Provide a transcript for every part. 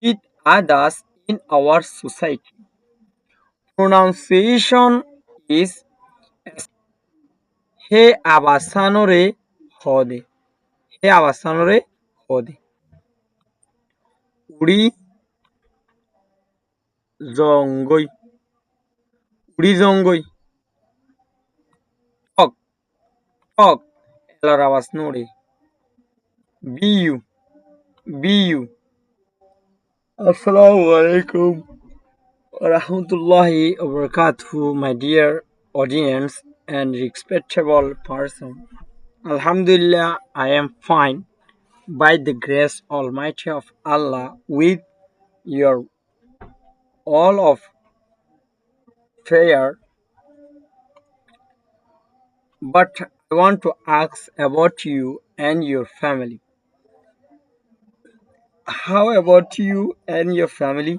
with others in our society. Pronunciation is he abasanore hode. He abasanore hode. Uri zongoi. Uri zongoi. Talk. Talk. Elar abasnore. Be you. Be you. Assalamu alaikum wa rahmatullahi wa barakatuh, my dear audience and respectable person. Alhamdulillah, I am fine by the grace Almighty of Allah with your all of prayer. But I want to ask about you and your family. How about you and your family?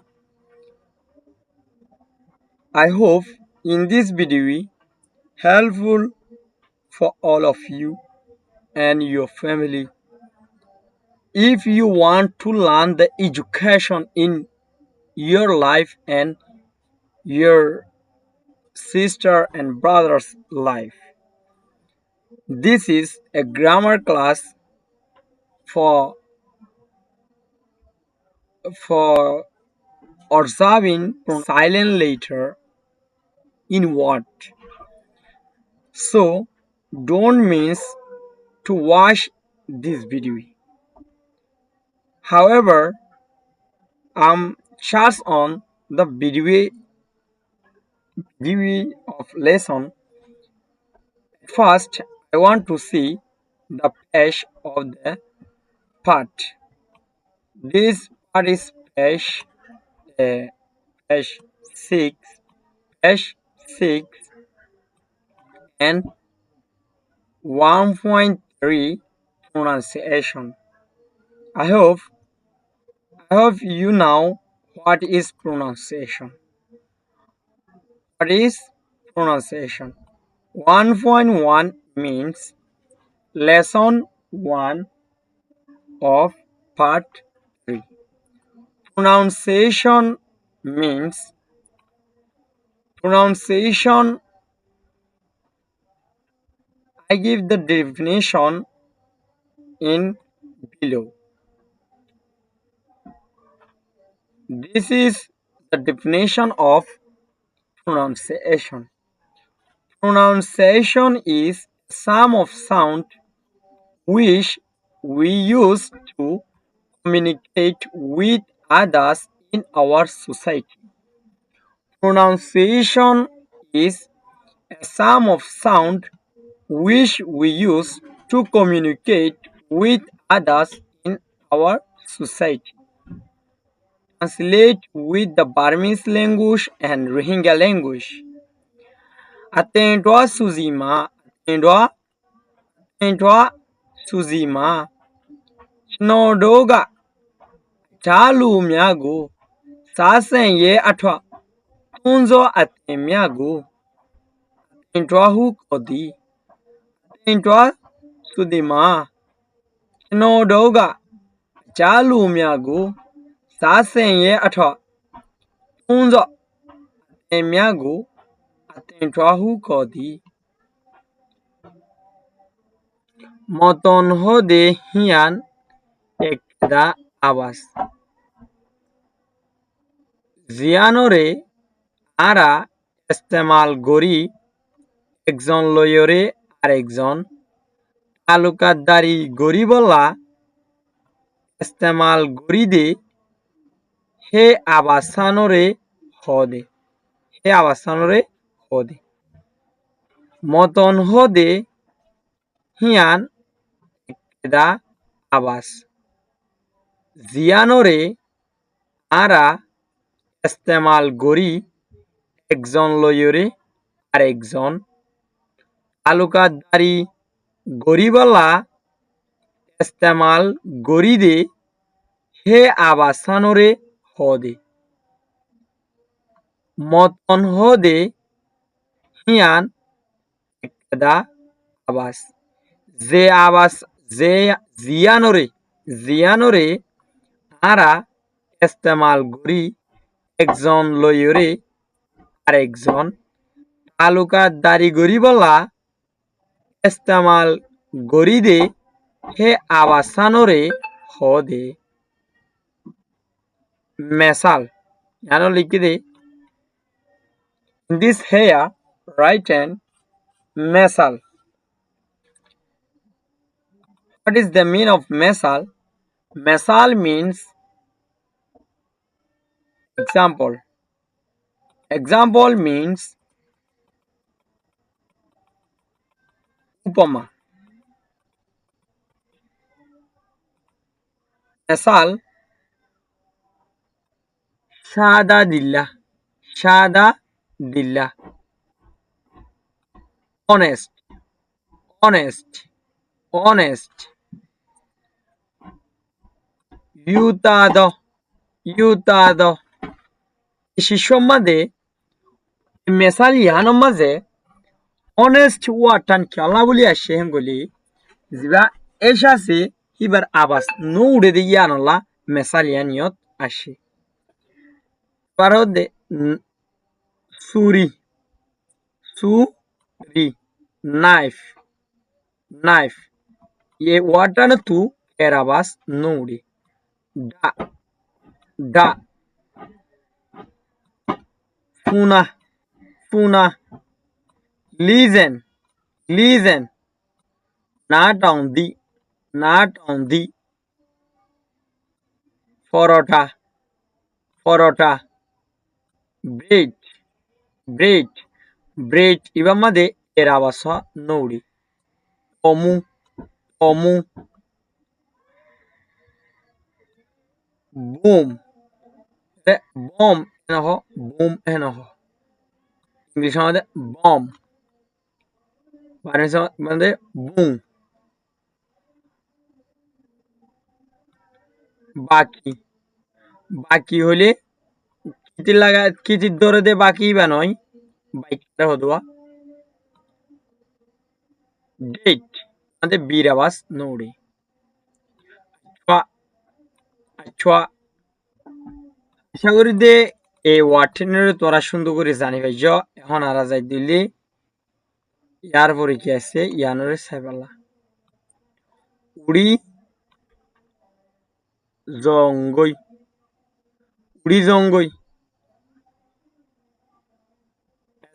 I hope in this video helpful for all of you and your family. If you want to learn the education in your life and your sister and brother's life, this is a grammar class for for observing silent letter in word. So don't miss to watch this video. However, I'm charged on the video of lesson. First, I want to see the page of the part. This part is page 6, page 6 and 1.3 pronunciation. I hope you know what is pronunciation. What is pronunciation? 1.1 means lesson 1 of part 3. Pronunciation means pronunciation. I give the definition in below. This is the definition of pronunciation. Pronunciation is sum of sound which we use to communicate with others in our society. Pronunciation is a sum of sound which we use to communicate with others in our society. Translate with the Burmese language and Rohingya language. Atendwa Suzima, atendwa Suzima, Chnodoga, Chalu Myago, Sasenye Atwa, Tunzo Atemyago, atendwa Hukodi, atendwa Sudima, Chnodoga, Chalu Myago, Sasenye Atwa, Tunzo Atemyago, atendwa Hukodi. Motonhode hian ekda awas. Zianore ara istemal gori ekjon loyore arekjon তালুকাদারি গরিবলা ইস্তেমাল গরিদে হে আবাসানরে হদে মতন হদে হিয়ান একদা আবাস জিয়ানরে আরা ইস্তেমাল গরি একজন লয়রে আরেকজন তালুকাদারি গরিবলা ইস্তেমাল গরিদে হে আবাসানরে হদে মতন হদে হিয়ান একদা আবাস যে জিয়ানরে আরা ইস্তেমাল করি একজন লয়রে আরেকজন তালুকাত দারি গরি বলা ইস্তেমাল গরি দে হে আবাসানরে হ দে মেসাল জানো লিখি দে in this here write an mesal. What is the meaning of mesal? Mesal means example. Example means upama. Mesal shada dillah. Shada dillah. Honest. Honest. Honest. Yutado. Yutado. শিষ্যর মাঝে মেসাল ইহানোর মাঝে অনেস্ট ওয়াটান খেলা বলি আসে হেঙ্গলি যিবা এসাসে হিবার আবাস নো উড়ে দিয়ে ইয়ানলা মেসাল ইয়ানিয়ত আসে পারো দে সুরি সুরি নাইফ নাইফ ये वाटन तू एयर आवाज नो उड़े डा डा fauna fauna listen listen not on the porota porota bread bread bread iba made era basa nodi omu omu boom the bomb enoho boom enoho english made bomb বাংলাদেশে মধ্যে boom বাকি বাকি হলে কিতি লাগা কিতি ধরে দে বাকি বা নয় বাইকটা হদোয়া ডেট আমাদের বীর আবাস নৌড়ে আচ্ছা আশা করি দে এই ওয়ার্ডটিনের তোরা সুন্দর করে জানি ভাই এখন আর যাই দিলি ইয়ার পরে কি আছে ইয়ানরে সাইবালা উড়ি জঙ্গই উড়ি জঙ্গই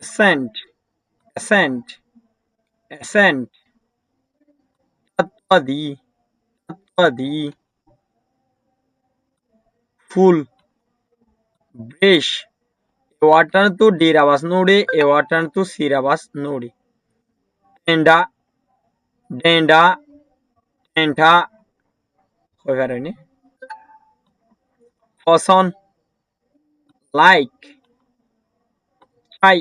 অ্যাসেন্ট অ্যাসেন্ট অ্যাসেন্ট তত্ত্বাদি ফুল ব্রেশ ওয়াটার তো ডের আবাস নোড়ে এ ওয়াটার তো সির আবাস নোড়ে ডেন্ডা ডেন্ডা ডেন্ডা হয়ে পারেনি পছন্দ লাইক চাই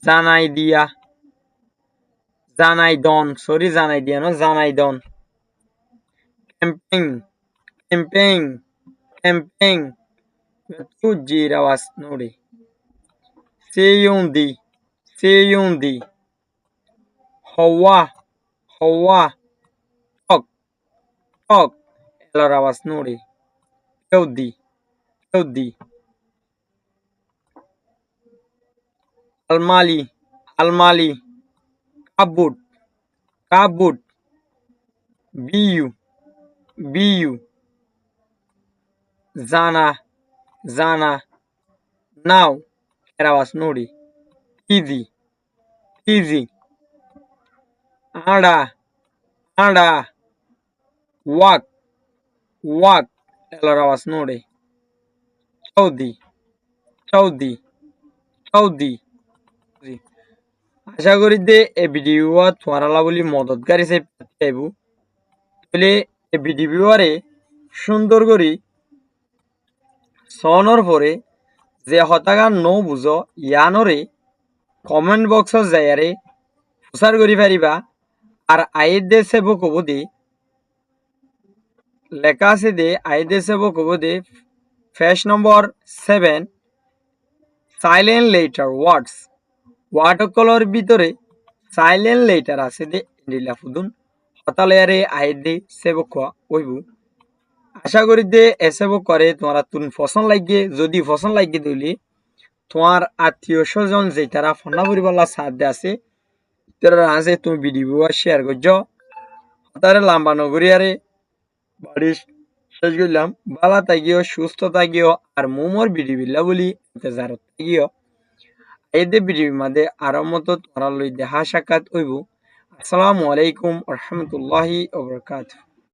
জানাই দিয়া জানাই দন সরি জানাই দিয়া না জানাই দন camping camping camping tu girawas nori seyundi hawa hawa tok tok elorawas nori keudi almali kabut biu zana now erawas nori easy ada walk elorawas nori chaudi আশা করি যে এই ভিডিও তোমারা বলি মদতকারী চাইবো তাহলে এই ভিডিওরে সুন্দর করে সনর পরে যে হতাগান ন বুঝো ইয়ানরে কমেন্ট বক্সত যাইয়ারে প্রচার করি পারিবা আর আইর দেশে কব দে লেখা আছে দে আইর দেশে কব দে ফেস number 7 silent letter words water colour ভিতরে সাইলেন্ট লেটার আছে দে এন্ডিলা ফুদুন অতালয়ারে আইদে সেবক ওইবু আশা করি যে এসেবক করে তোমার তুন পছন্দ লাগে যদি পছন্দ লাগে দিলি তোমার আত্মীয় স্বজন যে তারা ফোনা পরিবার সাথে আছে তারা আছে তুমি ভিডিও শেয়ার করছো তারা লাম্বা নগরিয়ারে বাড়ি শেষ করলাম বালা তাগিও সুস্থ তাগিও আর মোমোর বিডিবিল্লা বলি ইন্তজার তাগিও এদের বিডিবির মাঝে আরো মতো তোমার লই দেখা সাক্ষাৎ হইব আসসালামু আলাইকুম রহমতুল্লাহি ওবরকাত